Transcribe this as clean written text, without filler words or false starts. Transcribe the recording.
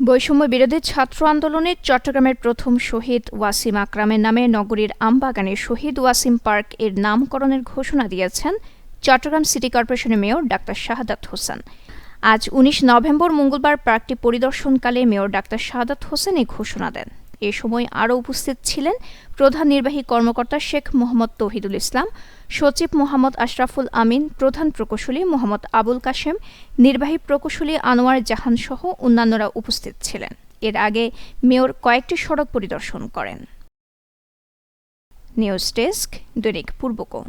বৈষম্য বিরোধী ছাত্র আন্দোলনে চট্টগ্রামের প্রথম শহীদ ওয়াসিম আকরামের নামে নগরীর আমবাগানে শহীদ ওয়াসিম পার্ক এর নামকরণের ঘোষণা দিয়েছেন চট্টগ্রাম সিটি কর্পোরেশনের মেয়র ডাক্তার শাহাদাত হোসেন। আজ ১৯ নভেম্বর মঙ্গলবার পার্কটি পরিদর্শনকালে মেয়র ডাক্তার শাহাদাত হোসেন এই ঘোষণা দেন। এ সময় আরও উপস্থিত ছিলেন প্রধান নির্বাহী কর্মকর্তা শেখ মোহাম্মদ তৌহিদুল ইসলাম, সচিব মোহাম্মদ আশরাফুল আমিন, প্রধান প্রকৌশলী মোহাম্মদ আবুল কাশেম, নির্বাহী প্রকৌশলী আনোয়ার জাহান সহ অন্যান্যরা উপস্থিত ছিলেন। এর আগে মেয়র কয়েকটি সড়ক পরিদর্শন করেন। নিউজ ডেস্ক, দৈনিক পূর্বকোণ।